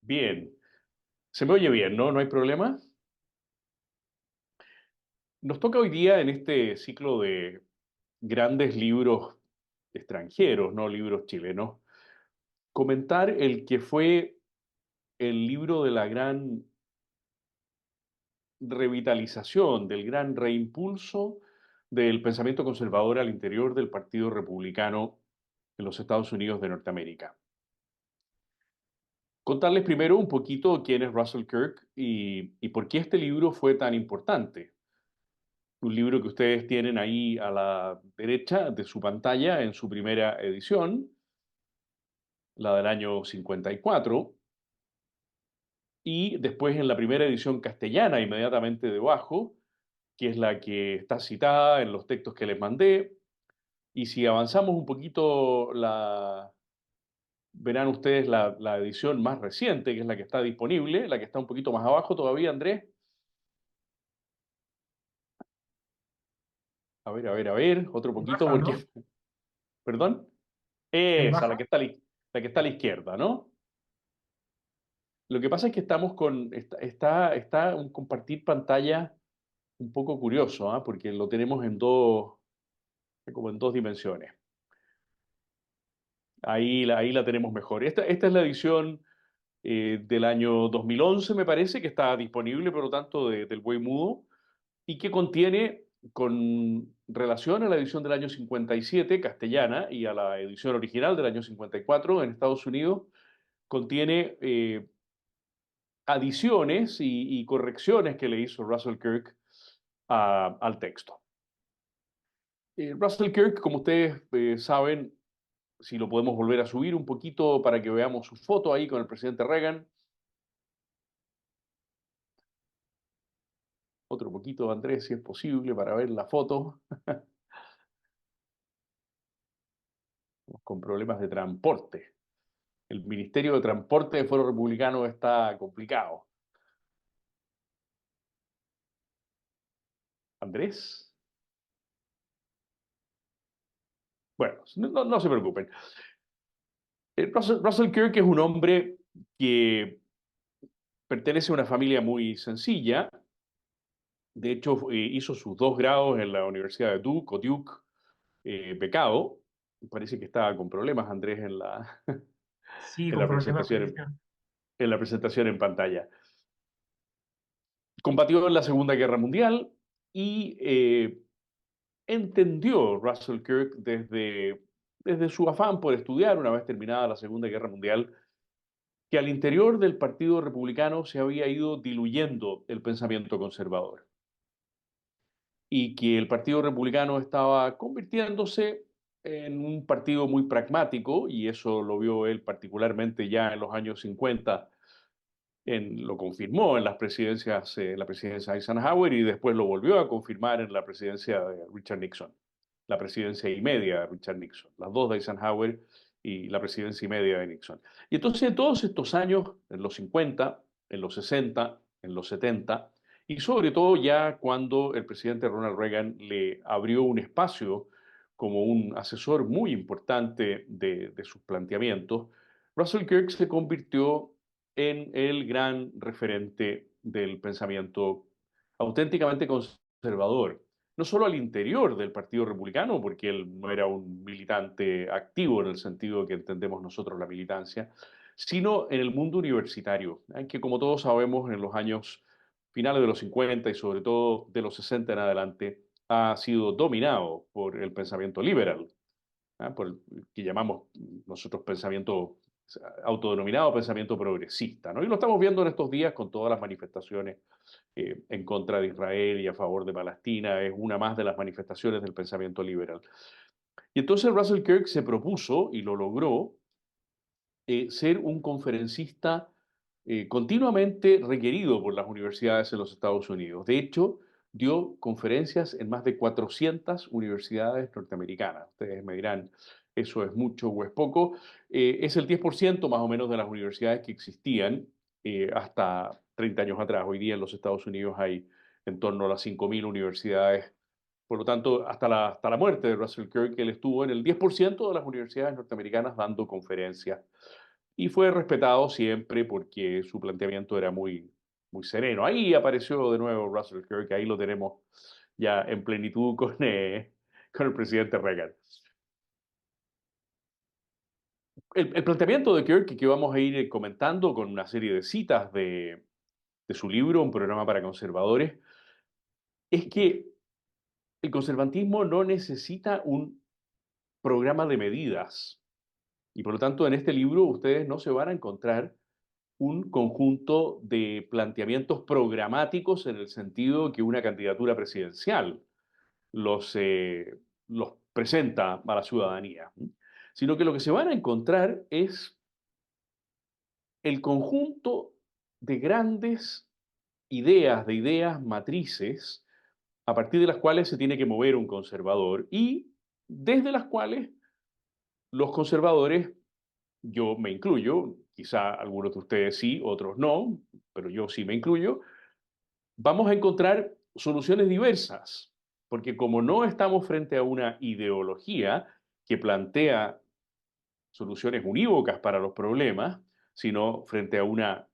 Bien, se me oye bien, ¿no? ¿No hay problema? Nos toca hoy día en este ciclo de grandes libros extranjeros, no libros chilenos, comentar el que fue el libro de la gran revitalización, del gran reimpulso del pensamiento conservador al interior del Partido Republicano en los Estados Unidos de Norteamérica. Contarles primero un poquito quién es Russell Kirk y por qué este libro fue tan importante. Un libro que ustedes tienen ahí a la derecha de su pantalla en su primera edición, la del año 54, y después en la primera edición castellana, inmediatamente debajo, que es la que está citada en los textos que les mandé. Y si avanzamos un poquito, verán ustedes la edición más reciente, que es la que está disponible, la que está un poquito más abajo todavía, Andrés. A ver, otro Ahí poquito, baja, porque, ¿no? perdón, Ahí esa, baja. la que está a la izquierda, ¿no? Lo que pasa es que estamos está un compartir pantalla un poco curioso, ¿ah? Porque lo tenemos como en dos dimensiones. Ahí la tenemos mejor. Esta es la edición del año 2011, me parece, que está disponible, por lo tanto, del Buey Mudo, y que contiene, con relación a la edición del año 57, castellana, y a la edición original del año 54 en Estados Unidos, contiene adiciones y correcciones que le hizo Russell Kirk al texto. Russell Kirk, como ustedes saben, si lo podemos volver a subir un poquito para que veamos su foto ahí con el presidente Reagan. Otro poquito, Andrés, si es posible, para ver la foto. Con problemas de transporte. El Ministerio de Transporte de Foro Republicano está complicado. Andrés. Bueno, no se preocupen. Russell Kirk es un hombre que pertenece a una familia muy sencilla. De hecho, hizo sus dos grados en la Universidad de Duke o Duke, becado. Parece que estaba con problemas, Andrés, Sí, en con la problemas de presentación, visión. en la presentación en pantalla. Combatió en la Segunda Guerra Mundial y entendió Russell Kirk desde su afán por estudiar, una vez terminada la Segunda Guerra Mundial, que al interior del Partido Republicano se había ido diluyendo el pensamiento conservador y que el Partido Republicano estaba convirtiéndose en un partido muy pragmático, y eso lo vio él particularmente ya en los años 50, lo confirmó en la presidencia de Eisenhower, y después lo volvió a confirmar en la presidencia de Richard Nixon, la presidencia y media de Richard Nixon, las dos de Eisenhower y la presidencia y media de Nixon. Y entonces todos estos años, en los 50, en los 60, en los 70, y sobre todo ya cuando el presidente Ronald Reagan le abrió un espacio como un asesor muy importante de sus planteamientos, Russell Kirk se convirtió en el gran referente del pensamiento auténticamente conservador, no solo al interior del Partido Republicano, porque él no era un militante activo en el sentido que entendemos nosotros la militancia, sino en el mundo universitario, que como todos sabemos en los años finales de los 50 y sobre todo de los 60 en adelante, ha sido dominado por el pensamiento liberal, por el que llamamos nosotros pensamiento autodenominado pensamiento progresista, ¿no? Y lo estamos viendo en estos días con todas las manifestaciones en contra de Israel y a favor de Palestina. Es una más de las manifestaciones del pensamiento liberal. Y entonces Russell Kirk se propuso, y lo logró, ser un conferencista continuamente requerido por las universidades en los Estados Unidos. De hecho, dio conferencias en más de 400 universidades norteamericanas. Ustedes me dirán, ¿eso es mucho o es poco? Es el 10% más o menos de las universidades que existían hasta 30 años atrás. Hoy día en los Estados Unidos hay en torno a las 5.000 universidades. Por lo tanto, hasta la muerte de Russell Kirk, él estuvo en el 10% de las universidades norteamericanas dando conferencias. y fue respetado siempre porque su planteamiento era muy sereno. Ahí apareció de nuevo Russell Kirk, ahí lo tenemos ya en plenitud con el presidente Reagan. El planteamiento de Kirk, que vamos a ir comentando con una serie de citas de su libro, Un programa para conservadores, es que el conservantismo no necesita un programa de medidas. Y por lo tanto, en este libro ustedes no se van a encontrar un conjunto de planteamientos programáticos en el sentido que una candidatura presidencial los, eh, los presenta a la ciudadanía, sino que lo que se van a encontrar es el conjunto de grandes ideas, de ideas matrices, a partir de las cuales se tiene que mover un conservador y desde las cuales los conservadores, yo me incluyo, quizá algunos de ustedes sí, otros no, pero yo sí me incluyo, vamos a encontrar soluciones diversas, porque como no estamos frente a una ideología que plantea soluciones unívocas para los problemas, sino frente a una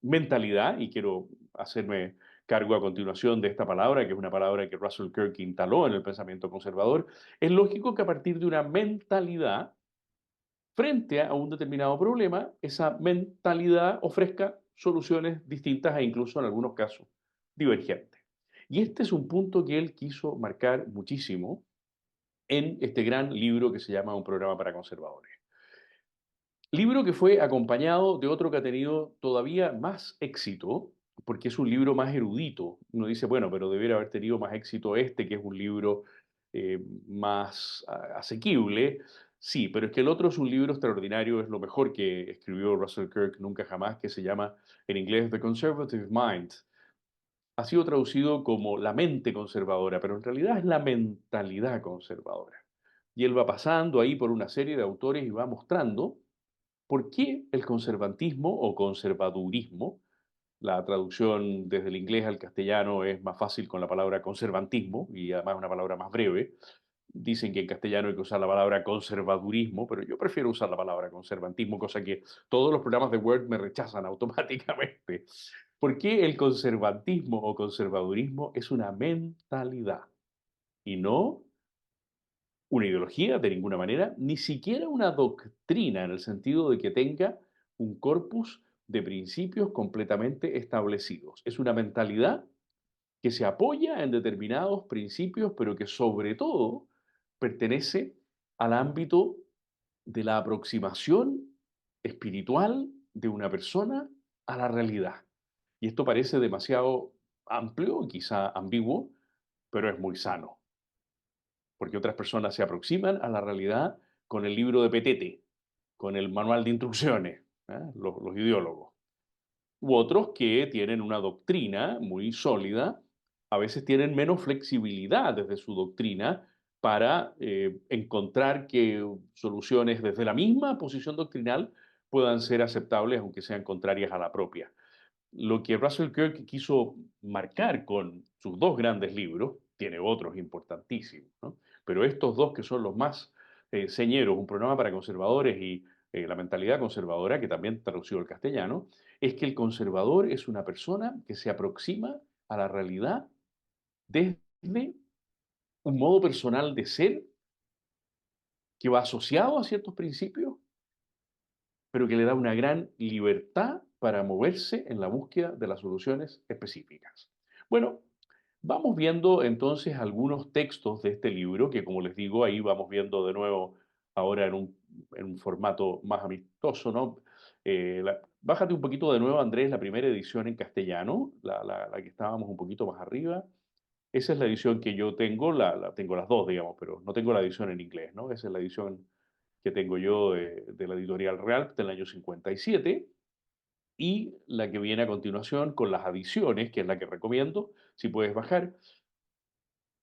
mentalidad, y quiero hacerme cargo a continuación de esta palabra, que es una palabra que Russell Kirk instaló en el pensamiento conservador, es lógico que a partir de una mentalidad, frente a un determinado problema, esa mentalidad ofrezca soluciones distintas e incluso en algunos casos divergentes. Y este es un punto que él quiso marcar muchísimo en este gran libro que se llama Un programa para conservadores. Libro que fue acompañado de otro que ha tenido todavía más éxito, porque es un libro más erudito. Uno dice, bueno, pero debería haber tenido más éxito este, que es un libro más asequible. Sí, pero es que el otro es un libro extraordinario, es lo mejor que escribió Russell Kirk nunca jamás, que se llama en inglés The Conservative Mind. Ha sido traducido como la mente conservadora, pero en realidad es la mentalidad conservadora. Y él va pasando ahí por una serie de autores y va mostrando ¿por qué el conservantismo o conservadurismo? La traducción desde el inglés al castellano es más fácil con la palabra conservantismo y además una palabra más breve. Dicen que en castellano hay que usar la palabra conservadurismo, pero yo prefiero usar la palabra conservantismo, cosa que todos los programas de Word me rechazan automáticamente. ¿Por qué el conservantismo o conservadurismo es una mentalidad y no una ideología de ninguna manera, ni siquiera una doctrina en el sentido de que tenga un corpus de principios completamente establecidos? Es una mentalidad que se apoya en determinados principios, pero que sobre todo pertenece al ámbito de la aproximación espiritual de una persona a la realidad. Y esto parece demasiado amplio, quizá ambiguo, pero es muy sano porque otras personas se aproximan a la realidad con el libro de Petete, con el manual de instrucciones, los ideólogos. U otros que tienen una doctrina muy sólida, a veces tienen menos flexibilidad desde su doctrina para encontrar que soluciones desde la misma posición doctrinal puedan ser aceptables aunque sean contrarias a la propia. Lo que Russell Kirk quiso marcar con sus dos grandes libros, tiene otros importantísimos, ¿no? Pero estos dos que son los más señeros, Un programa para conservadores y La mentalidad conservadora, que también tradució al castellano, es que el conservador es una persona que se aproxima a la realidad desde un modo personal de ser que va asociado a ciertos principios pero que le da una gran libertad para moverse en la búsqueda de las soluciones específicas. Bueno, vamos viendo entonces algunos textos de este libro, que como les digo, ahí vamos viendo de nuevo ahora en un formato más amistoso, ¿no? Bájate un poquito de nuevo, Andrés, la primera edición en castellano, la que estábamos un poquito más arriba. Esa es la edición que yo tengo, tengo las dos, digamos, pero no tengo la edición en inglés, ¿no? Esa es la edición que tengo yo de la editorial Real del año 57 y la que viene a continuación con las adiciones, que es la que recomiendo, si puedes bajar,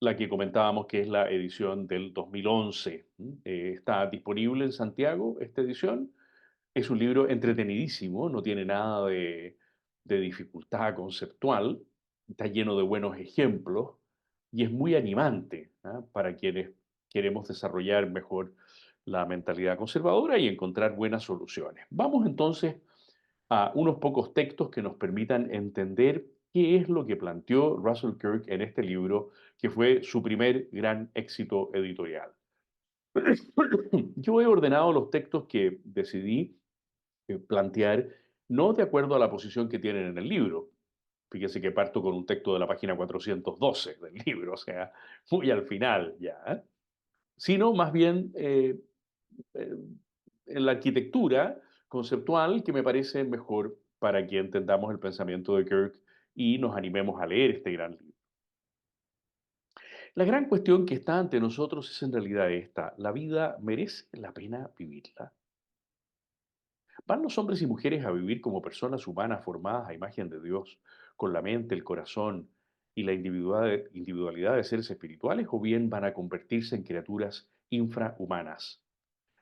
la que comentábamos que es la edición del 2011. Está disponible en Santiago esta edición. Es un libro entretenidísimo, no tiene nada de dificultad conceptual, está lleno de buenos ejemplos y es muy animante, ¿ah? Para quienes queremos desarrollar mejor la mentalidad conservadora y encontrar buenas soluciones. Vamos entonces a unos pocos textos que nos permitan entender qué es lo que planteó Russell Kirk en este libro, que fue su primer gran éxito editorial. Yo he ordenado los textos que decidí plantear, no de acuerdo a la posición que tienen en el libro. Fíjese que parto con un texto de la página 412 del libro, o sea, muy al final ya, sino más bien eh, en la arquitectura conceptual que me parece mejor para que entendamos el pensamiento de Kirk y nos animemos a leer este gran libro. La gran cuestión que está ante nosotros es en realidad esta: ¿la vida merece la pena vivirla? ¿Van los hombres y mujeres a vivir como personas humanas formadas a imagen de Dios, con la mente, el corazón y la individualidad de seres espirituales, o bien van a convertirse en criaturas infrahumanas,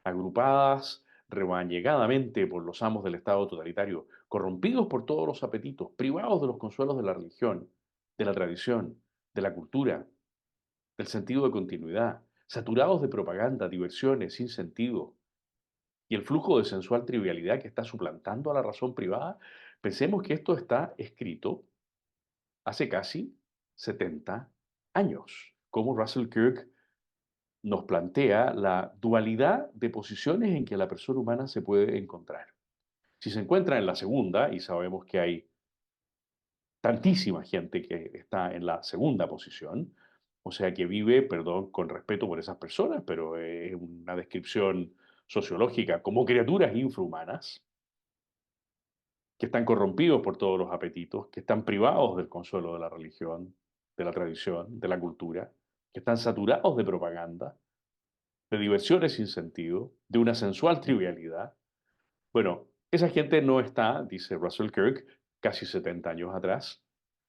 agrupadas rebañegadamente por los amos del Estado totalitario, corrompidos por todos los apetitos, privados de los consuelos de la religión, de la tradición, de la cultura, del sentido de continuidad, saturados de propaganda, diversiones sin sentido y el flujo de sensual trivialidad que está suplantando a la razón privada? Pensemos que esto está escrito hace casi 70 años. Como Russell Kirk nos plantea la dualidad de posiciones en que la persona humana se puede encontrar. Si se encuentra en la segunda, y sabemos que hay tantísima gente que está en la segunda posición, o sea, que vive, perdón, con respeto por esas personas, pero es una descripción sociológica, como criaturas infrahumanas, que están corrompidos por todos los apetitos, que están privados del consuelo de la religión, de la tradición, de la cultura, que están saturados de propaganda, de diversiones sin sentido, de una sensual trivialidad. Bueno, esa gente no está, dice Russell Kirk, casi 70 años atrás,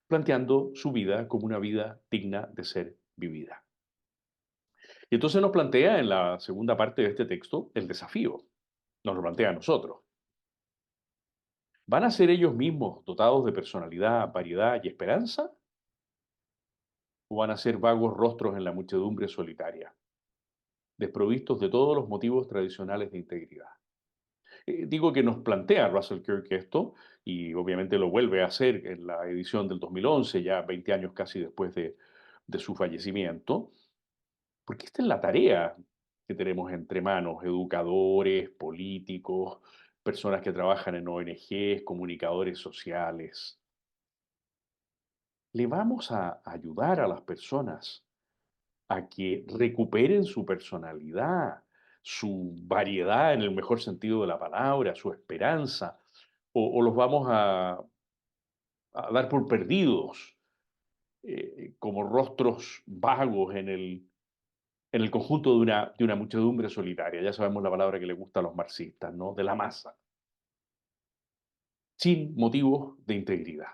planteando su vida como una vida digna de ser vivida. Y entonces nos plantea en la segunda parte de este texto el desafío. Nos lo plantea a nosotros. ¿Van a ser ellos mismos dotados de personalidad, variedad y esperanza? ¿O van a ser vagos rostros en la muchedumbre solitaria, desprovistos de todos los motivos tradicionales de integridad? Digo que nos plantea Russell Kirk esto, y obviamente lo vuelve a hacer en la edición del 2011, ya 20 años casi después de su fallecimiento, porque esta es la tarea que tenemos entre manos: educadores, políticos, personas que trabajan en ONGs, comunicadores sociales. Le vamos a ayudar a las personas a que recuperen su personalidad, su variedad en el mejor sentido de la palabra, su esperanza, o los vamos a dar por perdidos como rostros vagos en el conjunto de una muchedumbre solitaria. Ya sabemos la palabra que le gusta a los marxistas, ¿no? De la masa, sin motivos de integridad.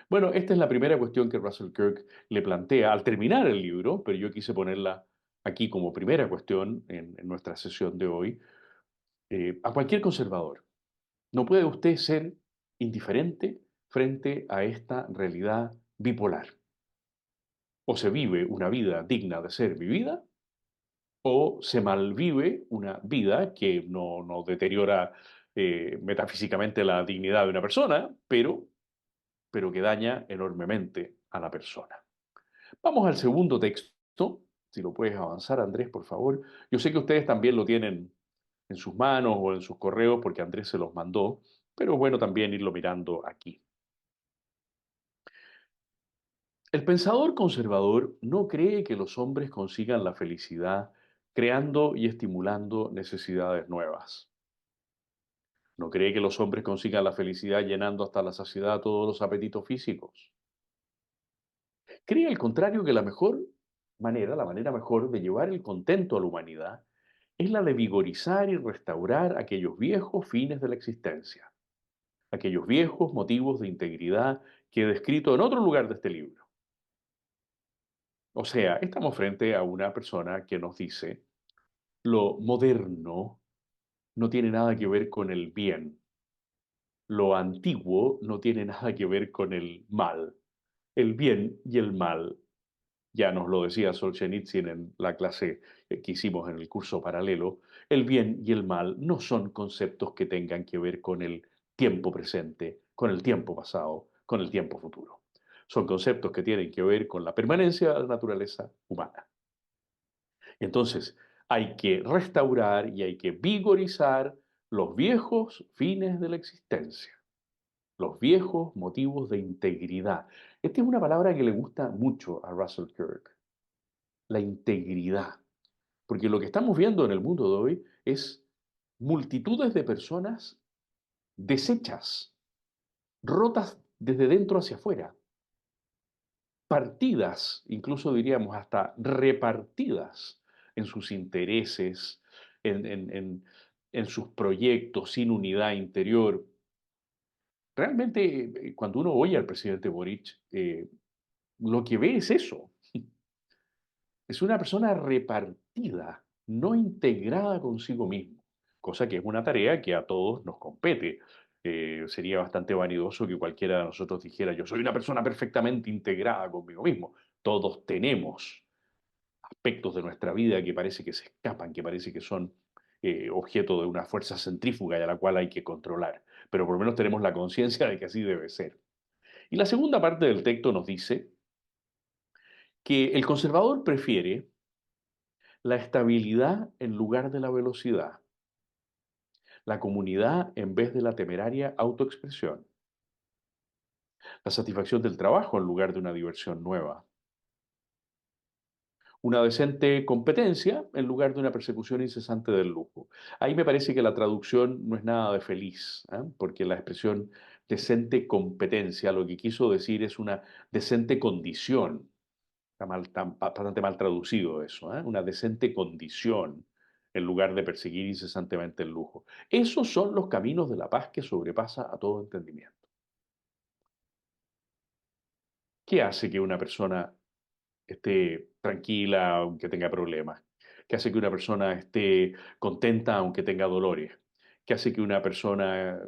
Bueno, esta es la primera cuestión que Russell Kirk le plantea al terminar el libro, pero yo quise ponerla aquí como primera cuestión en nuestra sesión de hoy, a cualquier conservador. No puede usted ser indiferente frente a esta realidad bipolar. O se vive una vida digna de ser vivida, o se malvive una vida que no deteriora metafísicamente la dignidad de una persona, pero que daña enormemente a la persona. Vamos al segundo texto. Si lo puedes avanzar, Andrés, por favor. Yo sé que ustedes también lo tienen en sus manos o en sus correos porque Andrés se los mandó, pero es bueno también irlo mirando aquí. El pensador conservador no cree que los hombres consigan la felicidad creando y estimulando necesidades nuevas. No cree que los hombres consigan la felicidad llenando hasta la saciedad todos los apetitos físicos. Cree al contrario que la mejor manera, la manera mejor de llevar el contento a la humanidad es la de vigorizar y restaurar aquellos viejos fines de la existencia, aquellos viejos motivos de integridad que he descrito en otro lugar de este libro. O sea, estamos frente a una persona que nos dice: lo moderno no tiene nada que ver con el bien, lo antiguo no tiene nada que ver con el mal, el bien y el mal Ya nos lo decía Solzhenitsyn en la clase que hicimos en el curso paralelo, el bien y el mal no son conceptos que tengan que ver con el tiempo presente, con el tiempo pasado, con el tiempo futuro. Son conceptos que tienen que ver con la permanencia de la naturaleza humana. Entonces, hay que restaurar y hay que vigorizar los viejos fines de la existencia, los viejos motivos de integridad. Esta es una palabra que le gusta mucho a Russell Kirk, la integridad. Porque lo que estamos viendo en el mundo de hoy es multitudes de personas deshechas, rotas desde dentro hacia afuera, partidas, incluso diríamos hasta repartidas en sus intereses, en, en- en- en sus proyectos, sin unidad interior. Realmente, cuando uno oye al presidente Boric, lo que ve es eso. Es una persona repartida, no integrada consigo mismo, cosa que es una tarea que a todos nos compete. Sería bastante vanidoso que cualquiera de nosotros dijera, yo soy una persona perfectamente integrada conmigo mismo. Todos tenemos aspectos de nuestra vida que parece que se escapan, que parece que son objeto de una fuerza centrífuga y a la cual hay que controlar. Pero por lo menos tenemos la conciencia de que así debe ser. Y la segunda parte del texto nos dice que el conservador prefiere la estabilidad en lugar de la velocidad, la comunidad en vez de la temeraria autoexpresión, la satisfacción del trabajo en lugar de una diversión nueva, una decente competencia en lugar de una persecución incesante del lujo. Ahí me parece que la traducción no es nada de feliz, ¿eh? Porque la expresión decente competencia lo que quiso decir es una decente condición. Está bastante mal traducido eso, ¿eh? Una decente condición en lugar de perseguir incesantemente el lujo. Esos son los caminos de la paz que sobrepasa a todo entendimiento. ¿Qué hace que una persona esté tranquila aunque tenga problemas? ¿Qué hace que una persona esté contenta aunque tenga dolores? ¿Qué hace que una persona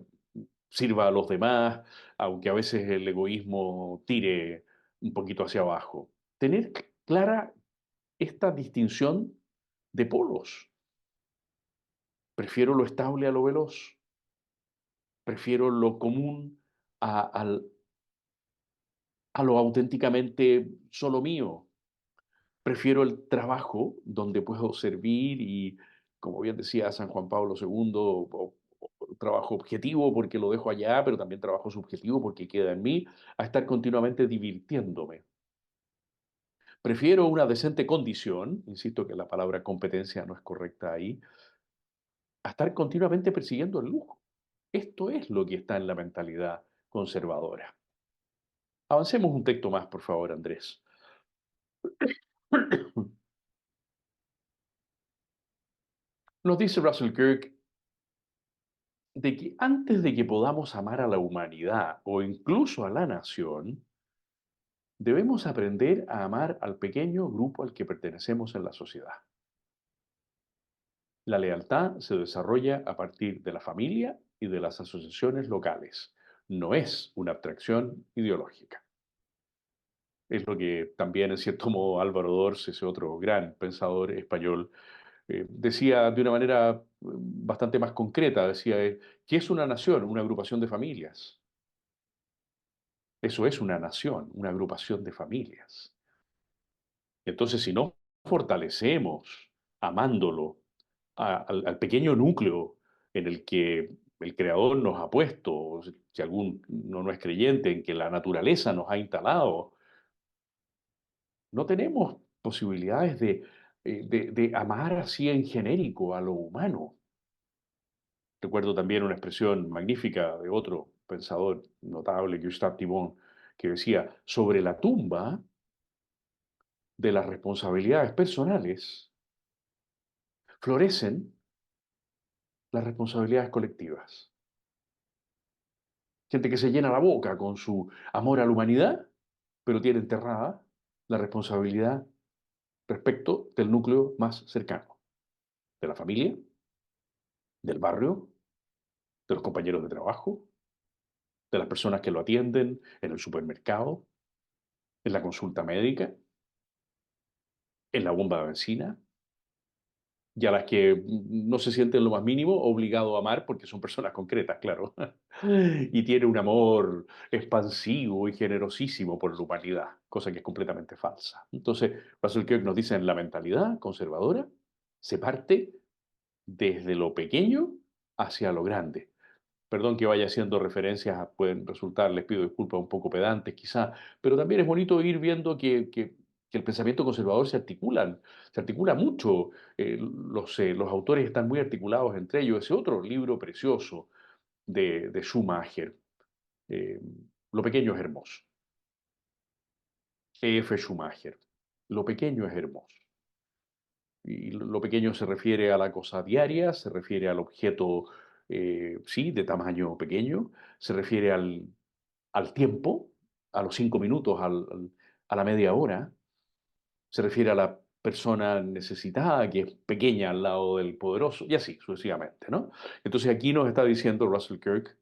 sirva a los demás aunque a veces el egoísmo tire un poquito hacia abajo? Tener clara esta distinción de polos. Prefiero lo estable a lo veloz. Prefiero lo común a lo auténticamente solo mío. Prefiero el trabajo donde puedo servir y, como bien decía San Juan Pablo II, trabajo objetivo porque lo dejo allá, pero también trabajo subjetivo porque queda en mí, a estar continuamente divirtiéndome. Prefiero una decente condición, insisto que la palabra competencia no es correcta ahí, a estar continuamente persiguiendo el lujo. Esto es lo que está en la mentalidad conservadora. Avancemos un texto más, por favor, Andrés. Nos dice Russell Kirk de que antes de que podamos amar a la humanidad o incluso a la nación, debemos aprender a amar al pequeño grupo al que pertenecemos en la sociedad. La lealtad se desarrolla a partir de la familia y de las asociaciones locales. No es una abstracción ideológica. Es lo que también, en cierto modo, Álvaro Dors, ese otro gran pensador español, decía de una manera bastante más concreta, decía, ¿qué es una nación? Una agrupación de familias. Eso es una nación, una agrupación de familias. Entonces, si no fortalecemos, amándolo, al pequeño núcleo en el que el Creador nos ha puesto, si alguno no es creyente, en que la naturaleza nos ha instalado, no tenemos posibilidades de amar así en genérico a lo humano. Recuerdo también una expresión magnífica de otro pensador notable, Gustave Thibon, que decía, sobre la tumba de las responsabilidades personales florecen las responsabilidades colectivas. Gente que se llena la boca con su amor a la humanidad, pero tiene enterrada la responsabilidad respecto del núcleo más cercano, de la familia, del barrio, de los compañeros de trabajo, de las personas que lo atienden en el supermercado, en la consulta médica. en la bomba de benzina, y a las que no se sienten lo más mínimo obligado a amar porque son personas concretas, claro. Y tiene un amor expansivo y generosísimo por la humanidad, cosa que es completamente falsa. Entonces, Russell Kirk nos dice en la mentalidad conservadora, se parte desde lo pequeño hacia lo grande. Perdón que vaya haciendo referencias, pueden resultar, les pido disculpas, un poco pedantes quizá, pero también es bonito ir viendo que el pensamiento conservador se articula mucho. Los autores están muy articulados entre ellos. Ese otro libro precioso de Schumacher, eh, Lo pequeño es hermoso. E.F. Schumacher. Lo pequeño es hermoso. Y lo pequeño se refiere a la cosa diaria, se refiere al objeto, sí, de tamaño pequeño, se refiere al tiempo, a los 5 minutos, a la media hora, se refiere a la persona necesitada, que es pequeña al lado del poderoso, y así sucesivamente, ¿no? Entonces aquí nos está diciendo Russell Kirk,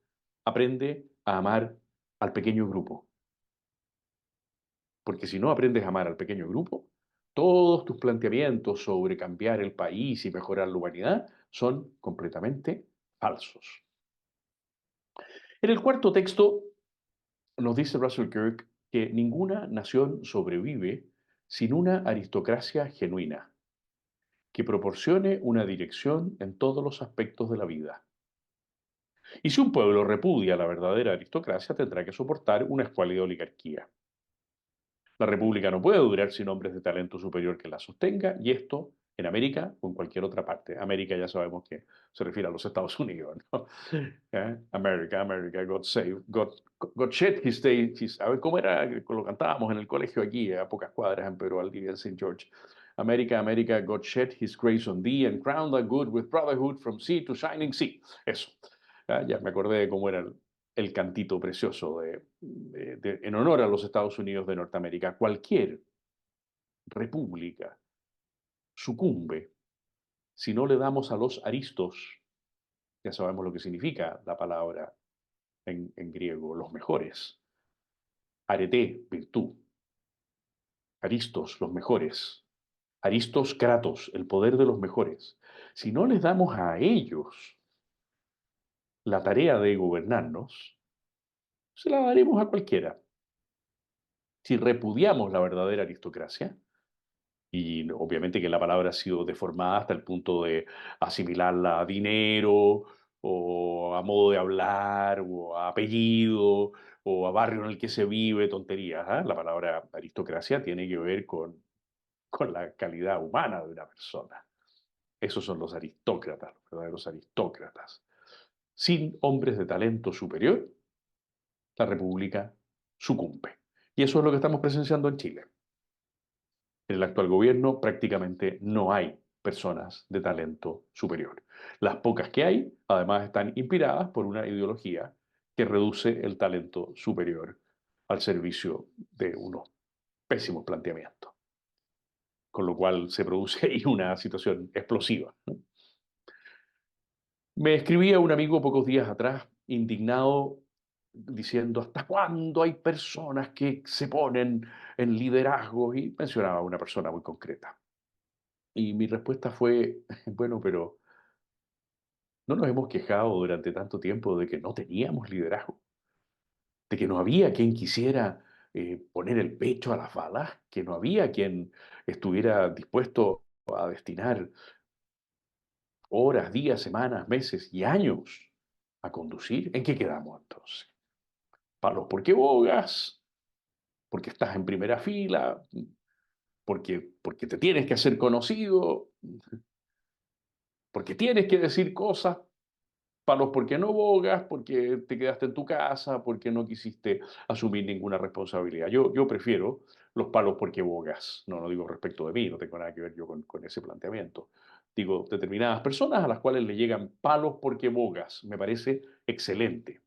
aprende a amar al pequeño grupo, porque si no aprendes a amar al pequeño grupo, todos tus planteamientos sobre cambiar el país y mejorar la humanidad son completamente falsos. En el cuarto texto nos dice Russell Kirk que ninguna nación sobrevive sin una aristocracia genuina, que proporcione una dirección en todos los aspectos de la vida. Y si un pueblo repudia la verdadera aristocracia, tendrá que soportar una escuálida oligarquía. La república no puede durar sin hombres de talento superior que la sostenga, y esto en América o en cualquier otra parte. América ya sabemos que se refiere a los Estados Unidos, ¿no? America, America, God save, God shed his day, a ver cómo era, lo cantábamos en el colegio aquí, a pocas cuadras en Pedro Valdivia, en St. George. America, America, God shed his grace on thee and crown thy good with brotherhood from sea to shining sea. Eso. Ya me acordé de cómo era el cantito precioso en honor a los Estados Unidos de Norteamérica. Cualquier república sucumbe si no le damos a los aristos, ya sabemos lo que significa la palabra en griego, los mejores, arete, virtud, aristos, los mejores, aristos, kratos, el poder de los mejores. Si no les damos a ellos la tarea de gobernarnos, se la daremos a cualquiera. Si repudiamos la verdadera aristocracia, y obviamente que la palabra ha sido deformada hasta el punto de asimilarla a dinero, o a modo de hablar, o a apellido, o a barrio en el que se vive, tonterías. ¿Ah? La palabra aristocracia tiene que ver con la calidad humana de una persona. Esos son los aristócratas, los verdaderos aristócratas. Sin hombres de talento superior, la república sucumbe. Y eso es lo que estamos presenciando en Chile. En el actual gobierno prácticamente no hay personas de talento superior. Las pocas que hay, además, están inspiradas por una ideología que reduce el talento superior al servicio de unos pésimos planteamientos, con lo cual se produce ahí una situación explosiva, ¿no? Me escribía un amigo pocos días atrás, indignado, diciendo, ¿hasta cuándo hay personas que se ponen en liderazgo? Y mencionaba a una persona muy concreta. Y mi respuesta fue, bueno, pero ¿no nos hemos quejado durante tanto tiempo de que no teníamos liderazgo? De que no había quien quisiera poner el pecho a las balas, que no había quien estuviera dispuesto a destinar horas, días, semanas, meses y años a conducir. ¿En qué quedamos entonces? Palos porque bogas, porque estás en primera fila, porque te tienes que hacer conocido, porque tienes que decir cosas, palos porque no bogas, porque te quedaste en tu casa, porque no quisiste asumir ninguna responsabilidad. Yo prefiero los palos porque bogas. No, no digo respecto de mí, no tengo nada que ver yo con ese planteamiento. Digo, determinadas personas a las cuales le llegan palos porque bogas. Me parece excelente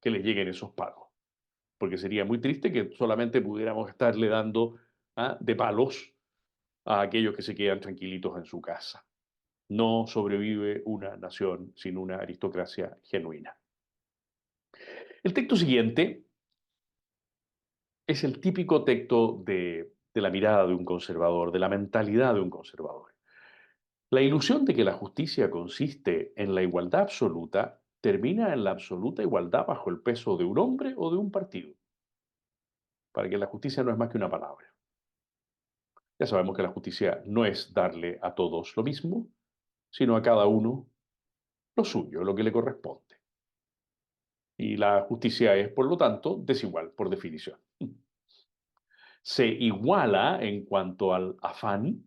que les lleguen esos palos, porque sería muy triste que solamente pudiéramos estarle dando de palos a aquellos que se quedan tranquilitos en su casa. No sobrevive una nación sin una aristocracia genuina. El texto siguiente es el típico texto de la mirada de un conservador, de la mentalidad de un conservador. La ilusión de que la justicia consiste en la igualdad absoluta termina en la absoluta igualdad bajo el peso de un hombre o de un partido, para que la justicia no es más que una palabra. Ya sabemos que la justicia no es darle a todos lo mismo, sino a cada uno lo suyo, lo que le corresponde. Y la justicia es, por lo tanto, desigual, por definición. Se iguala en cuanto al afán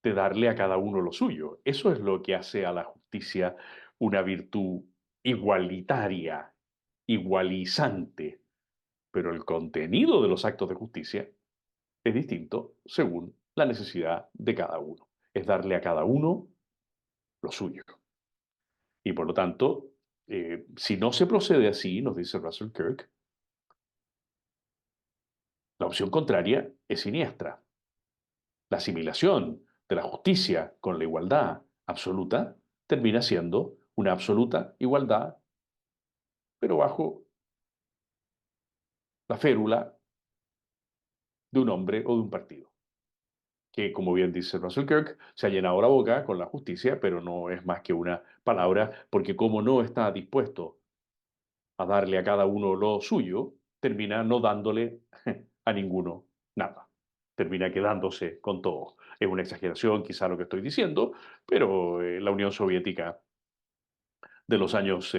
de darle a cada uno lo suyo. Eso es lo que hace a la justicia una virtud igualitaria, igualizante. Pero el contenido de los actos de justicia es distinto según la necesidad de cada uno. Es darle a cada uno lo suyo. Y por lo tanto, si no se procede así, nos dice Russell Kirk, la opción contraria es siniestra. La asimilación de la justicia con la igualdad absoluta termina siendo una absoluta igualdad, pero bajo la férula de un hombre o de un partido, que, como bien dice Russell Kirk, se ha llenado la boca con la justicia, pero no es más que una palabra, porque como no está dispuesto a darle a cada uno lo suyo, termina no dándole a ninguno nada. Termina quedándose con todo. Es una exageración quizá lo que estoy diciendo, pero la Unión Soviética de los años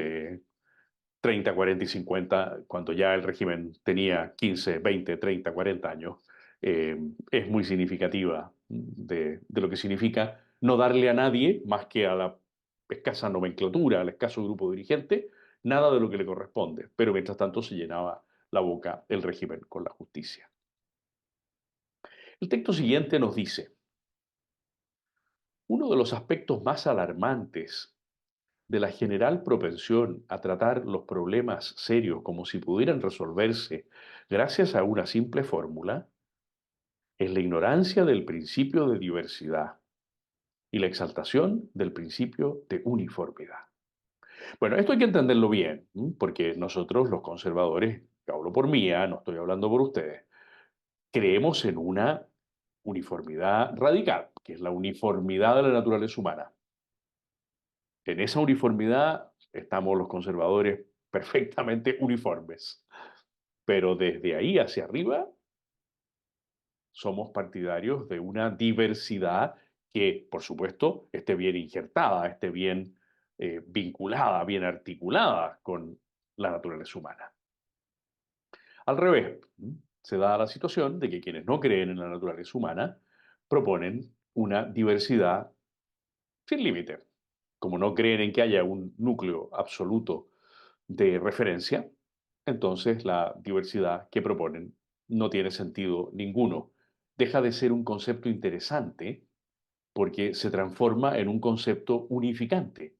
30, 40 y 50, cuando ya el régimen tenía 15, 20, 30, 40 años, es muy significativa de lo que significa no darle a nadie, más que a la escasa nomenclatura, al escaso grupo dirigente, nada de lo que le corresponde. Pero mientras tanto se llenaba la boca el régimen con la justicia. El texto siguiente nos dice, uno de los aspectos más alarmantes de la general propensión a tratar los problemas serios como si pudieran resolverse gracias a una simple fórmula es la ignorancia del principio de diversidad y la exaltación del principio de uniformidad. Bueno, esto hay que entenderlo bien, porque nosotros los conservadores, hablo por mí, no estoy hablando por ustedes, creemos en una uniformidad radical, que es la uniformidad de la naturaleza humana. En esa uniformidad estamos los conservadores perfectamente uniformes, pero desde ahí hacia arriba somos partidarios de una diversidad que, por supuesto, esté bien injertada, esté bien vinculada, bien articulada con la naturaleza humana. Al revés, se da la situación de que quienes no creen en la naturaleza humana proponen una diversidad sin límite. Como no creen en que haya un núcleo absoluto de referencia, entonces la diversidad que proponen no tiene sentido ninguno. Deja de ser un concepto interesante porque se transforma en un concepto unificante.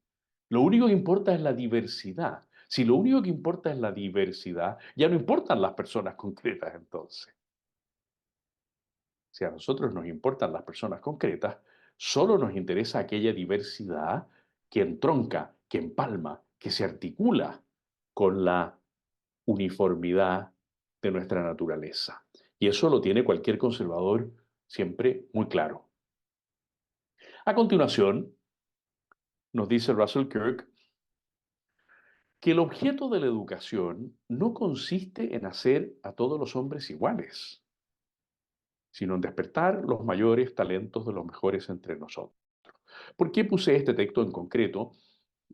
Lo único que importa es la diversidad. Si lo único que importa es la diversidad, ya no importan las personas concretas entonces. Si a nosotros nos importan las personas concretas, solo nos interesa aquella diversidad que entronca, que empalma, que se articula con la uniformidad de nuestra naturaleza. Y eso lo tiene cualquier conservador siempre muy claro. A continuación, nos dice Russell Kirk que el objeto de la educación no consiste en hacer a todos los hombres iguales, sino en despertar los mayores talentos de los mejores entre nosotros. ¿Por qué puse este texto en concreto?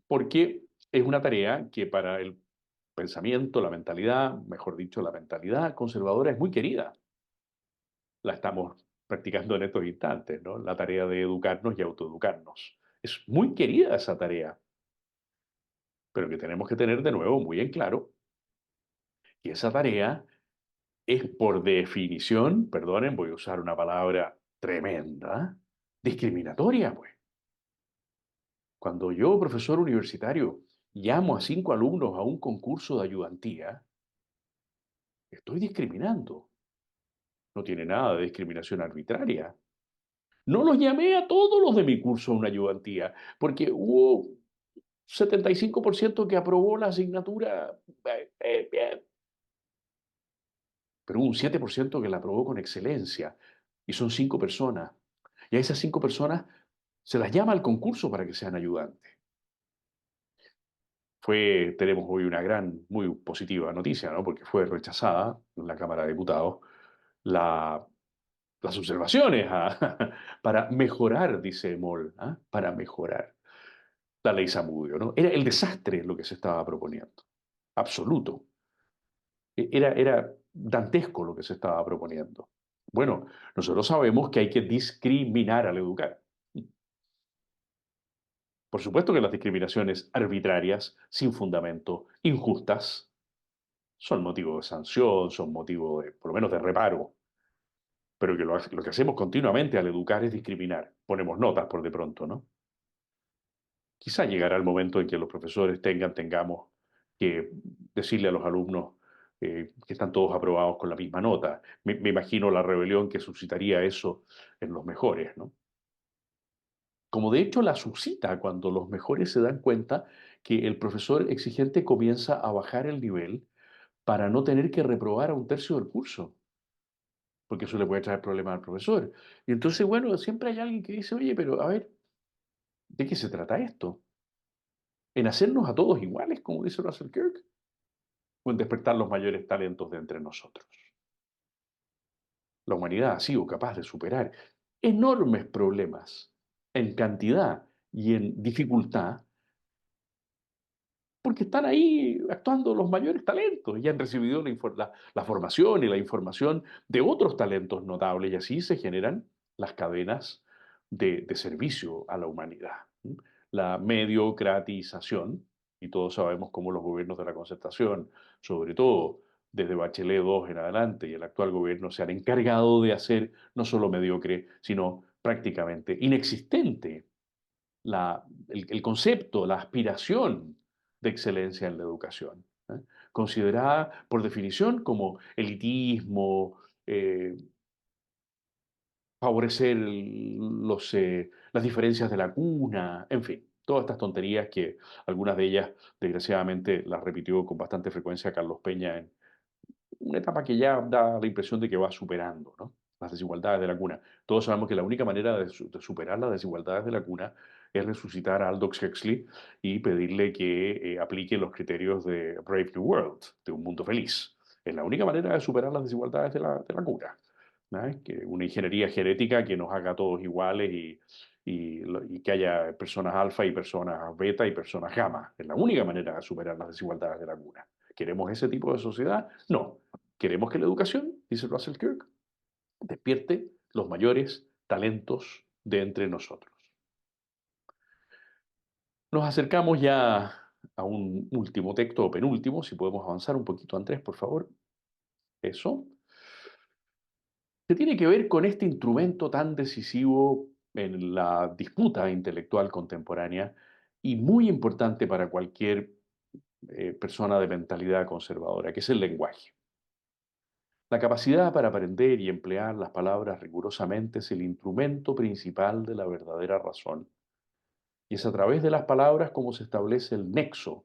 Porque es una tarea que para el pensamiento, la mentalidad, mejor dicho, la mentalidad conservadora es muy querida. La estamos practicando en estos instantes, ¿no? La tarea de educarnos y autoeducarnos. Es muy querida esa tarea, pero que tenemos que tener de nuevo muy en claro que esa tarea es por definición, perdonen, voy a usar una palabra tremenda, discriminatoria, pues. Cuando yo, profesor universitario, llamo a 5 alumnos a un concurso de ayudantía, estoy discriminando. No tiene nada de discriminación arbitraria. No los llamé a todos los de mi curso a una ayudantía, porque hubo 75% que aprobó la asignatura. Bien. pero hubo un 7% que la aprobó con excelencia, y son 5 personas. Y a esas 5 personas se las llama al concurso para que sean ayudantes. Tenemos hoy una gran, muy positiva noticia, ¿no? Porque fue rechazada en la Cámara de Diputados la, las observaciones para mejorar, dice Moll, ¿ah? Para mejorar la ley Zamudio, ¿no? Era el desastre lo que se estaba proponiendo, absoluto. Era dantesco lo que se estaba proponiendo. Bueno, nosotros sabemos que hay que discriminar al educar. Por supuesto que las discriminaciones arbitrarias, sin fundamento, injustas, son motivo de sanción, son motivo de, por lo menos, de reparo. Pero que lo que hacemos continuamente al educar es discriminar. Ponemos notas por de pronto, ¿no? Quizá llegará el momento en que los profesores tengamos que decirle a los alumnos que están todos aprobados con la misma nota. Me imagino la rebelión que suscitaría eso en los mejores, ¿no? Como de hecho la suscita cuando los mejores se dan cuenta que el profesor exigente comienza a bajar el nivel para no tener que reprobar a un tercio del curso, porque eso le puede traer problemas al profesor. Y entonces, bueno, siempre hay alguien que dice, oye, pero a ver, ¿de qué se trata esto? ¿En hacernos a todos iguales, como dice Russell Kirk? ¿O en despertar los mayores talentos de entre nosotros? La humanidad ha sido capaz de superar enormes problemas en cantidad y en dificultad porque están ahí actuando los mayores talentos y han recibido la formación y la información de otros talentos notables y así se generan las cadenas de servicio a la humanidad. ¿M? La mediocratización, y todos sabemos cómo los gobiernos de la concertación, sobre todo desde Bachelet II en adelante y el actual gobierno, se han encargado de hacer no solo mediocre, sino prácticamente inexistente el concepto, la aspiración de excelencia en la educación, ¿eh? Considerada por definición como elitismo, favorecer las diferencias de la cuna, en fin, todas estas tonterías que algunas de ellas, desgraciadamente, las repitió con bastante frecuencia Carlos Peña en una etapa que ya da la impresión de que va superando, ¿no? Las desigualdades de la cuna. Todos sabemos que la única manera de superar las desigualdades de la cuna es resucitar a Aldous Huxley y pedirle que aplique los criterios de Brave New World, de un mundo feliz. Es la única manera de superar las desigualdades de la cuna, ¿no? Que una ingeniería genética que nos haga todos iguales y que haya personas alfa y personas beta y personas gamma. Es la única manera de superar las desigualdades de la cuna. ¿Queremos ese tipo de sociedad? No. Queremos que la educación, dice Russell Kirk, despierte los mayores talentos de entre nosotros. Nos acercamos ya a un último texto o penúltimo, si podemos avanzar un poquito, Andrés, por favor. Eso. Que tiene que ver con este instrumento tan decisivo en la disputa intelectual contemporánea y muy importante para cualquier persona de mentalidad conservadora, que es el lenguaje. La capacidad para aprender y emplear las palabras rigurosamente es el instrumento principal de la verdadera razón. Y es a través de las palabras como se establece el nexo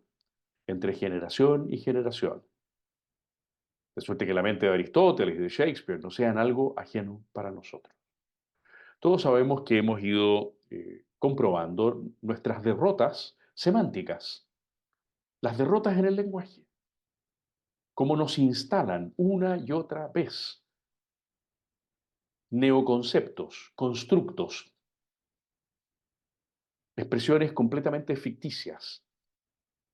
entre generación y generación. De suerte que la mente de Aristóteles y de Shakespeare no sean algo ajeno para nosotros. Todos sabemos que hemos ido comprobando nuestras derrotas semánticas, las derrotas en el lenguaje, cómo nos instalan una y otra vez neoconceptos, constructos, expresiones completamente ficticias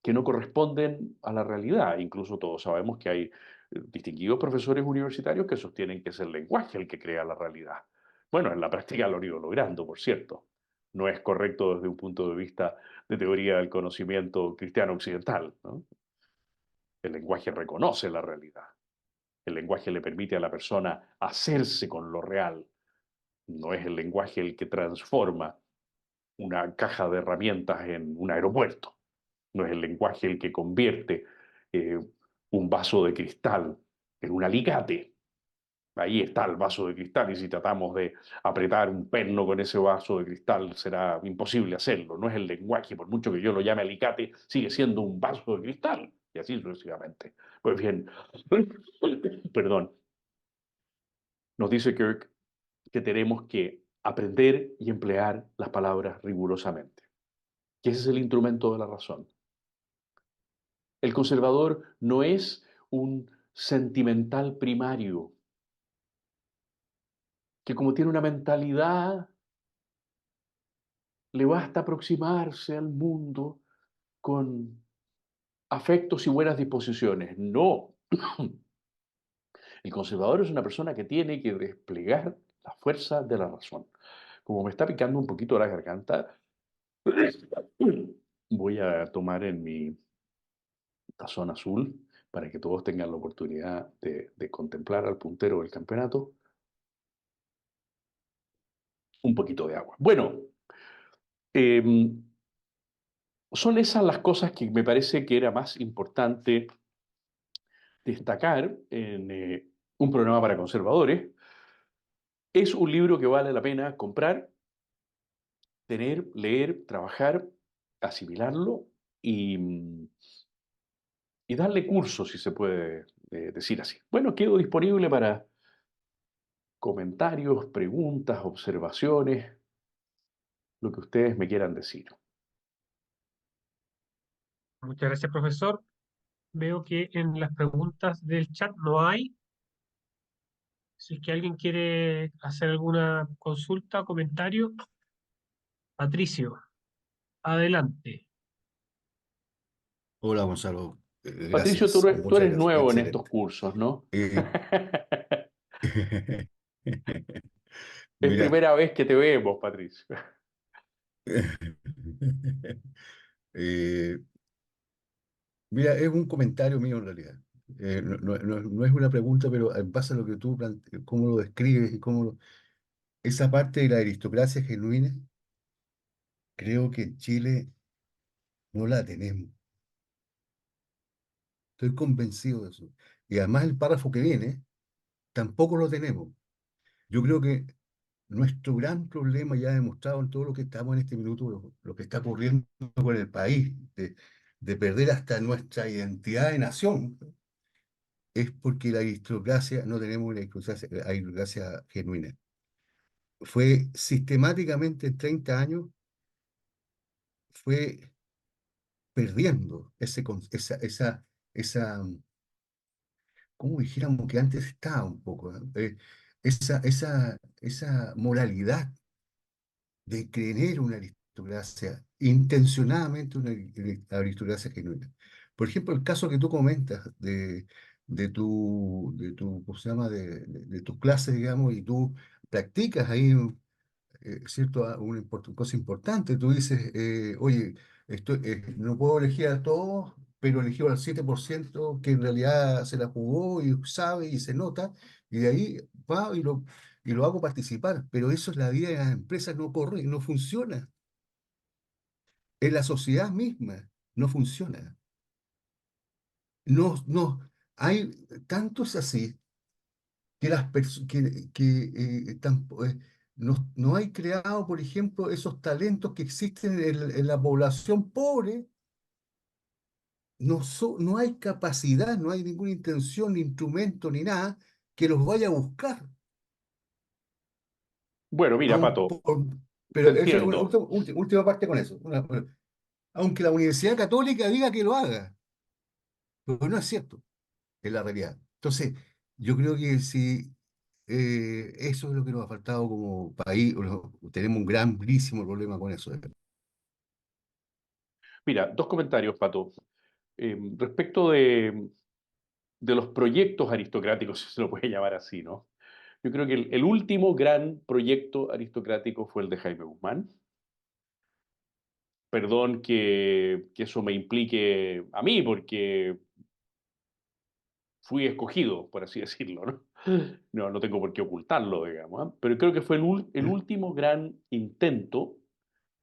que no corresponden a la realidad. Incluso todos sabemos que hay distinguidos profesores universitarios que sostienen que es el lenguaje el que crea la realidad. Bueno, en la práctica lo han ido logrando, por cierto. No es correcto desde un punto de vista de teoría del conocimiento cristiano occidental, ¿no? El lenguaje reconoce la realidad. El lenguaje le permite a la persona hacerse con lo real. No es el lenguaje el que transforma una caja de herramientas en un aeropuerto. No es el lenguaje el que convierte eh, un vaso de cristal en un alicate. Ahí está el vaso de cristal y si tratamos de apretar un perno con ese vaso de cristal será imposible hacerlo. No es el lenguaje, por mucho que yo lo llame alicate, sigue siendo un vaso de cristal y así sucesivamente. Pues bien, perdón. Nos dice Kirk que tenemos que aprender y emplear las palabras rigurosamente, que ese es el instrumento de la razón. El conservador no es un sentimental primario, que como tiene una mentalidad, le basta aproximarse al mundo con afectos y buenas disposiciones. No, el conservador es una persona que tiene que desplegar la fuerza de la razón. Como me está picando un poquito la garganta, voy a tomar en mi tazón azul para que todos tengan la oportunidad de contemplar al puntero del campeonato un poquito de agua. Bueno, em, son esas las cosas que me parece que era más importante destacar en un programa para conservadores. Es un libro que vale la pena comprar, tener, leer, trabajar, asimilarlo y darle curso, si se puede decir así. Bueno, quedo disponible para comentarios, preguntas, observaciones, lo que ustedes me quieran decir. Muchas gracias, profesor. Veo que en las preguntas del chat no hay. Si es que alguien quiere hacer alguna consulta o comentario, Patricio, adelante. Hola Gonzalo, Patricio, gracias, tú muchas eres gracias, nuevo en estos excelente. cursos, ¿no? Eh, Es mira, primera vez que te vemos, Patricio. eh, mira, es un comentario mío en realidad. No es una pregunta, pero en base a lo que tú cómo lo describes y esa parte de la aristocracia genuina, creo que en Chile no la tenemos. Estoy convencido de eso. Y además el párrafo que viene, tampoco lo tenemos. Yo creo que nuestro gran problema, ya demostrado en todo lo que estamos en este minuto, lo que está ocurriendo con el país, de perder hasta nuestra identidad de nación, es porque la aristocracia, no tenemos una aristocracia genuina. Fue sistemáticamente en 30 años, fue perdiendo esa, como dijéramos que antes estaba un poco, ¿no? Esa moralidad de creer una aristocracia, intencionadamente una aristocracia genuina. Por ejemplo, el caso que tú comentas ¿cómo se llama? De tus clases, digamos, y tú practicas ahí, ¿cierto? Una cosa importante. Tú dices, oye, no puedo elegir a todos, pero elegí al 7% que en realidad se la jugó y sabe y se nota, y de ahí va y lo hago participar. Pero eso es la vida de las empresas, no corre, no funciona. En la sociedad misma no funciona. No, hay tantos así que las personas no hay creado, por ejemplo, esos talentos que existen en la población pobre. No hay capacidad, no hay ninguna intención, ni instrumento, ni nada que los vaya a buscar. Bueno, mira, Aun Pato, por- te pero eso es una entiendo. última parte con eso. Aunque la Universidad Católica diga que lo haga, pero no es cierto, es la realidad. Entonces, yo creo que si eso es lo que nos ha faltado como país, tenemos un grandísimo problema con eso. Mira, dos comentarios, Pato. Respecto de los proyectos aristocráticos, si se lo puede llamar así, ¿no? Yo creo que el último gran proyecto aristocrático fue el de Jaime Guzmán. Perdón que eso me implique a mí, porque fui escogido, por así decirlo, ¿no? No tengo por qué ocultarlo, digamos, ¿ah? Pero creo que fue el último gran intento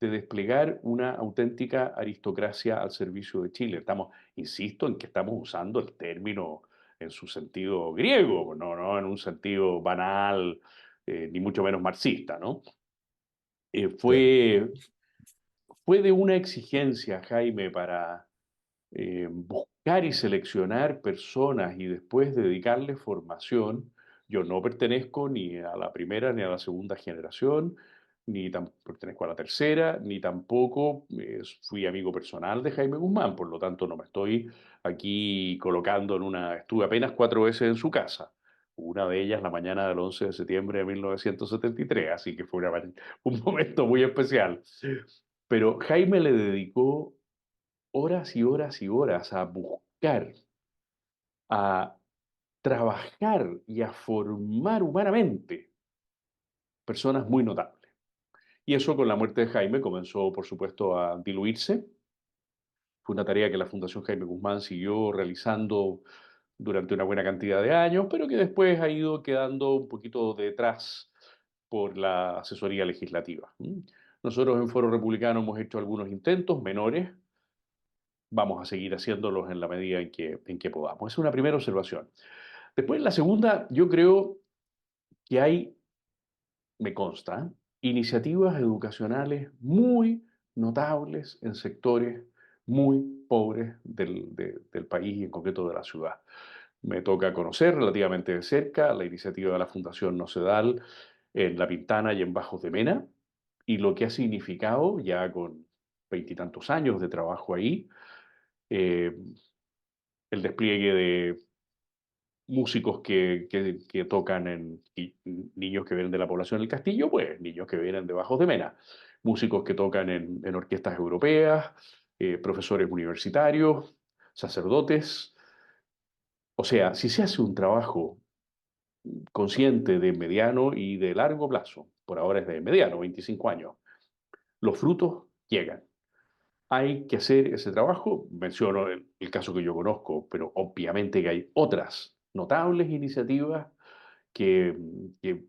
de desplegar una auténtica aristocracia al servicio de Chile. Insisto en que estamos usando el término en su sentido griego, no en un sentido banal, ni mucho menos marxista, ¿no? Eh, Claro, fue, fue de una exigencia, Jaime, para buscar y seleccionar personas y después dedicarles formación Yo no pertenezco ni a la primera ni a la segunda generación, ni pertenezco a la tercera, ni tampoco fui amigo personal de Jaime Guzmán, por lo tanto no me estoy aquí colocando en una... Estuve apenas 4 veces en su casa, una de ellas la mañana del 11 de septiembre de 1973, así que fue un momento muy especial. Pero Jaime le dedicó horas y horas y horas a buscar, a trabajar y a formar humanamente personas muy notables. Y eso con la muerte de Jaime comenzó, por supuesto, a diluirse. Fue una tarea que la Fundación Jaime Guzmán siguió realizando durante una buena cantidad de años, pero que después ha ido quedando un poquito detrás por la asesoría legislativa. Nosotros en Foro Republicano hemos hecho algunos intentos menores, vamos a seguir haciéndolos en la medida en que podamos. Es una primera observación. Después, la segunda, yo creo que hay, me consta, iniciativas educacionales muy notables en sectores muy pobres del país y en concreto de la ciudad. Me toca conocer relativamente de cerca la iniciativa de la Fundación Nocedal en La Pintana y en Bajos de Mena, y lo que ha significado ya con veintitantos años de trabajo ahí, eh, el despliegue de músicos que tocan y niños que vienen de la población del Castillo, pues niños que vienen de Bajos de Mena, músicos que tocan en orquestas europeas, profesores universitarios, sacerdotes. O sea, si se hace un trabajo consciente de mediano y de largo plazo, por ahora es de mediano, 25 años, los frutos llegan. Hay que hacer ese trabajo, menciono el caso que yo conozco, pero obviamente que hay otras notables iniciativas que, que,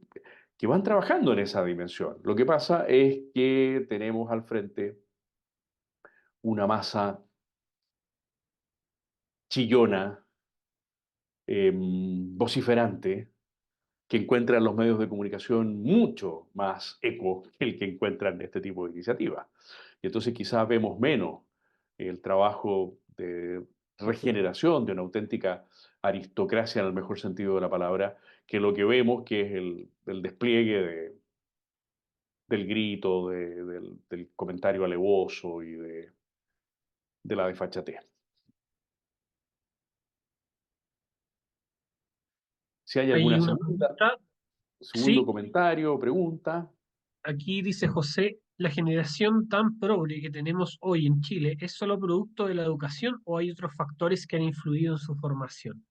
que van trabajando en esa dimensión. Lo que pasa es que tenemos al frente una masa chillona, vociferante, que encuentra en los medios de comunicación mucho más eco que el que encuentran en este tipo de iniciativas. Y entonces quizás vemos menos el trabajo de regeneración de una auténtica aristocracia en el mejor sentido de la palabra, que lo que vemos que es el despliegue del grito, del comentario alevoso y de la desfachatez. Si hay Hay alguna una pregunta, segundo sí, comentario, pregunta. aquí dice José, ¿la generación tan progre que tenemos hoy en Chile es solo producto de la educación o hay otros factores que han influido en su formación?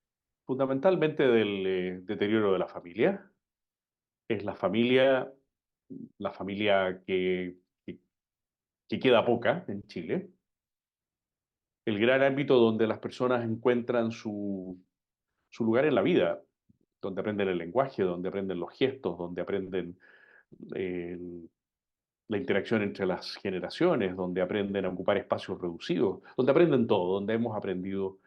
Fundamentalmente del deterioro de la familia. Es la familia que queda poca en Chile. El gran ámbito donde las personas encuentran su lugar en la vida, donde aprenden el lenguaje, donde aprenden los gestos, donde aprenden eh, la interacción entre las generaciones, donde aprenden a ocupar espacios reducidos, donde aprenden todo, donde hemos aprendido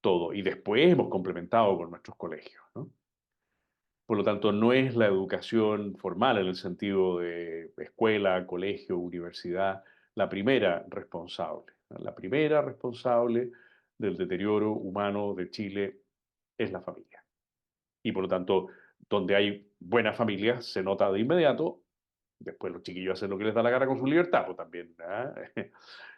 todo. Y después hemos complementado con nuestros colegios, ¿no? Por lo tanto, no es la educación formal en el sentido de escuela, colegio, universidad, la primera responsable. La primera responsable del deterioro humano de Chile es la familia. Y por lo tanto, donde hay buenas familias, se nota de inmediato. Después los chiquillos hacen lo que les da la gana con su libertad, pues también. ¿Ah?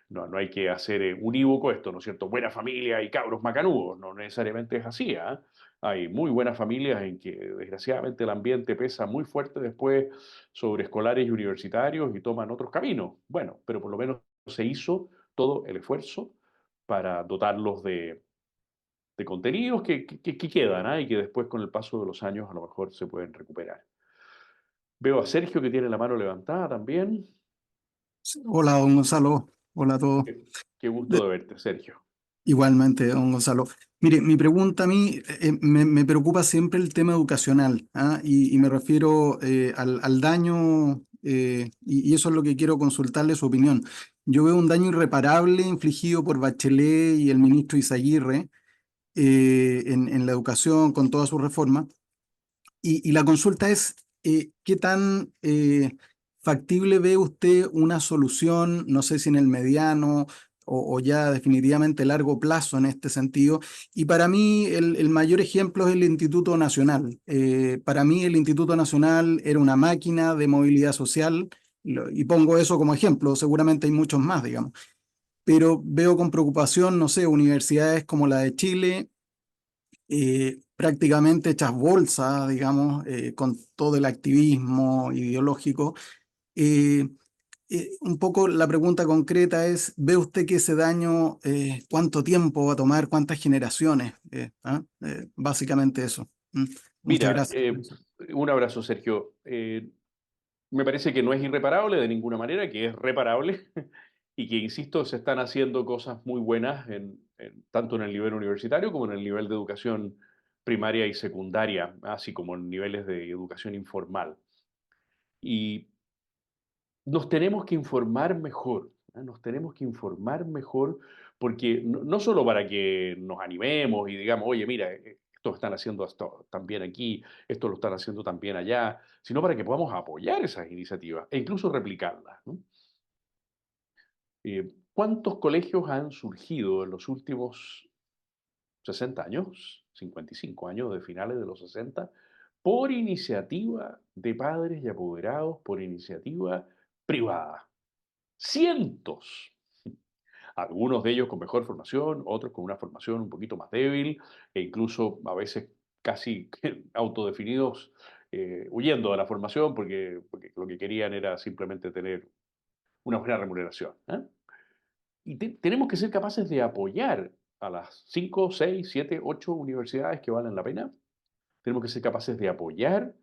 No hay que hacer unívoco esto, ¿no es cierto? Buena familia y cabros macanudos, no necesariamente es así, ¿ah? Hay muy buenas familias en que desgraciadamente el ambiente pesa muy fuerte después sobre escolares y universitarios y toman otros caminos. Bueno, pero por lo menos se hizo todo el esfuerzo para dotarlos de contenidos que quedan, ¿ah? Y que después con el paso de los años a lo mejor se pueden recuperar. Veo a Sergio que tiene la mano levantada también. Hola, don Gonzalo. Hola a todos. Qué gusto De- de verte, Sergio. Igualmente, don Gonzalo. Mire, mi pregunta a mí, me preocupa siempre el tema educacional, ¿ah? Y me refiero al daño, y eso es lo que quiero consultarle su opinión. Yo veo un daño irreparable infligido por Bachelet y el ministro Izaguirre en la educación con toda su reforma. Y la consulta es, ¿qué tan factible ve usted una solución, no sé si en el mediano, o ya definitivamente largo plazo en este sentido. Y para mí el mayor ejemplo es el Instituto Nacional. Para mí el Instituto Nacional era una máquina de movilidad social, y pongo eso como ejemplo, seguramente hay muchos más, digamos. Pero veo con preocupación, no sé, universidades como la de Chile, prácticamente hechas bolsa, digamos, con todo el activismo ideológico. Eh, un poco la pregunta concreta es, ¿ve usted que ese daño, cuánto tiempo va a tomar, cuántas generaciones? Básicamente eso. Muchas Mira, gracias. un abrazo, Sergio. Me parece que no es irreparable de ninguna manera, que es reparable y que, insisto, se están haciendo cosas muy buenas tanto en el nivel universitario como en el nivel de educación primaria y secundaria, así como en niveles de educación informal. Y nos tenemos que informar mejor, ¿eh? Nos tenemos que informar mejor porque no solo para que nos animemos y digamos, oye, mira, esto lo están haciendo también aquí, esto lo están haciendo también allá, sino para que podamos apoyar esas iniciativas e incluso replicarlas, ¿no? ¿Cuántos colegios han surgido en los últimos 60 años, 55 años de finales de los 60, por iniciativa de padres y apoderados, por iniciativa privada? Cientos. Algunos de ellos con mejor formación, otros con una formación un poquito más débil e incluso a veces casi autodefinidos, huyendo de la formación porque lo que querían era simplemente tener una buena remuneración, ¿eh? Y tenemos que ser capaces de apoyar a las 5, 6, 7, 8 universidades que valen la pena. Tenemos que ser capaces de apoyar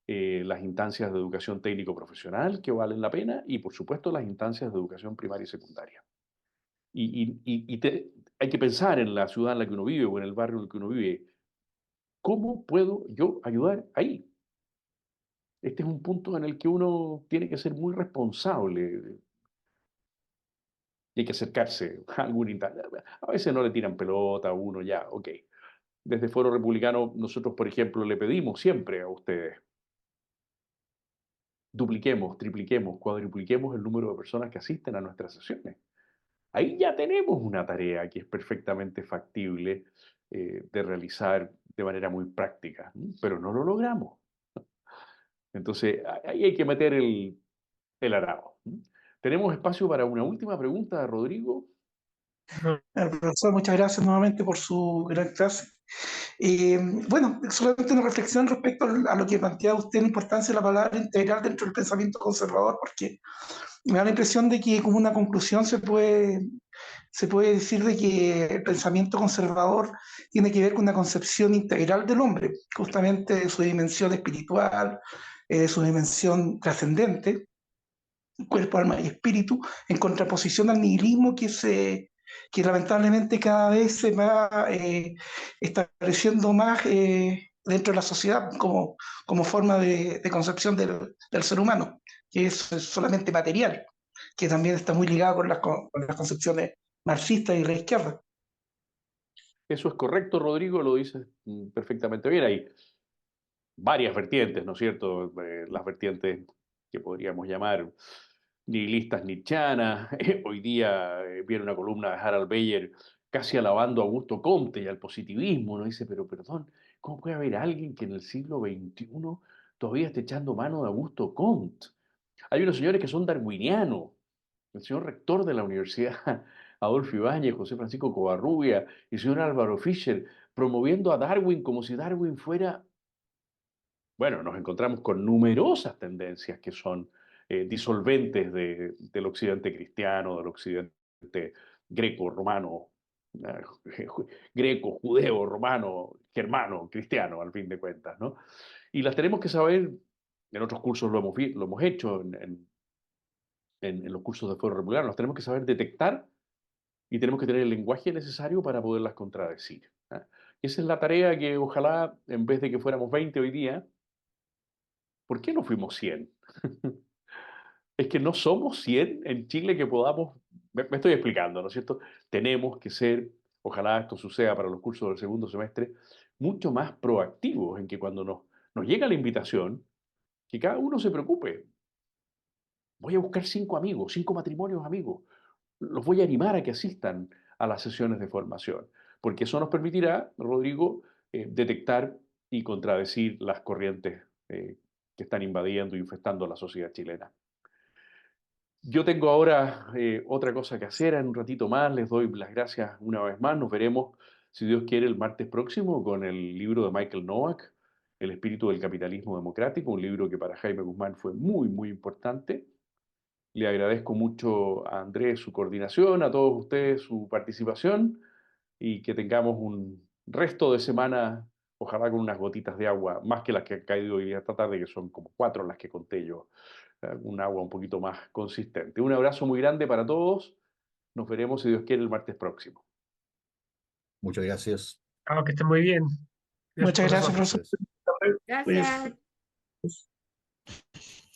las instancias de educación técnico-profesional que valen la pena y, por supuesto, las instancias de educación primaria y secundaria. Hay que pensar en la ciudad en la que uno vive o en el barrio en el que uno vive. ¿Cómo puedo yo ayudar ahí? Este es un punto en el que uno tiene que ser muy responsable y hay que acercarse a algún instancia. A veces no le tiran pelota a uno, ya, ok. Desde Foro Republicano, nosotros, por ejemplo, le pedimos siempre a ustedes, dupliquemos, tripliquemos, cuadrupliquemos el número de personas que asisten a nuestras sesiones. Ahí ya tenemos una tarea que es perfectamente factible de realizar de manera muy práctica, ¿no? Pero no lo logramos. Entonces, ahí hay que meter el arado, ¿no? Tenemos espacio para una última pregunta, Rodrigo. Profesor, muchas gracias nuevamente por su gran clase. Bueno, solamente una reflexión respecto a lo que planteaba usted, la importancia de la palabra integral dentro del pensamiento conservador, porque me da la impresión de que como una conclusión se puede decir de que el pensamiento conservador tiene que ver con una concepción integral del hombre, justamente de su dimensión espiritual, su dimensión trascendente, cuerpo, alma y espíritu, en contraposición al nihilismo que lamentablemente cada vez se va estableciendo más dentro de la sociedad como forma de concepción del ser humano, que es solamente material, que también está muy ligado con las concepciones marxistas y de la izquierda. Eso es correcto, Rodrigo, lo dices perfectamente bien. Hay varias vertientes, ¿no es cierto? Las vertientes que podríamos llamar nihilistas nietzschianas. Hoy día viene una columna de Harald Beyer casi alabando a Augusto Comte y al positivismo. Uno dice, pero perdón, ¿cómo puede haber alguien que en el siglo XXI todavía esté echando mano de Augusto Comte? Hay unos señores que son darwinianos. El señor rector de la universidad, Adolfo Ibáñez, José Francisco Covarrubia y el señor Álvaro Fischer, promoviendo a Darwin como si Darwin fuera... Bueno, nos encontramos con numerosas tendencias que son disolventes del occidente cristiano, del occidente greco-romano, greco, judeo, romano, germano, cristiano, al fin de cuentas, ¿no? Y las tenemos que saber, en otros cursos lo hemos hecho, en los cursos de Foro Republicano, las tenemos que saber detectar y tenemos que tener el lenguaje necesario para poderlas contradecir, ¿eh? Y esa es la tarea que ojalá, en vez de que fuéramos 20 hoy día, ¿por qué no fuimos 100? Es que no somos 100 en Chile que podamos, me estoy explicando, ¿no es cierto? Tenemos que ser, ojalá esto suceda para los cursos del segundo semestre, mucho más proactivos en que cuando nos llega la invitación, que cada uno se preocupe. Voy a buscar 5 amigos, 5 matrimonios amigos. los voy a animar a que asistan a las sesiones de formación, porque eso nos permitirá, Rodrigo, detectar y contradecir las corrientes que están invadiendo y infestando la sociedad chilena. Yo tengo ahora otra cosa que hacer, en un ratito más les doy las gracias una vez más, nos veremos, si Dios quiere, el martes próximo con el libro de Michael Novak, El espíritu del capitalismo democrático, un libro que para Jaime Guzmán fue muy, muy importante. Le agradezco mucho a Andrés su coordinación, a todos ustedes su participación y que tengamos un resto de semana, ojalá con unas gotitas de agua, más que las que han caído hoy día esta tarde, que son como 4 las que conté yo, un agua un poquito más consistente. Un abrazo muy grande para todos. Nos veremos, si Dios quiere, el martes próximo. Muchas gracias. Que estén muy bien. Muchas gracias, profesor. profesor. Gracias. Cuídese. Gracias.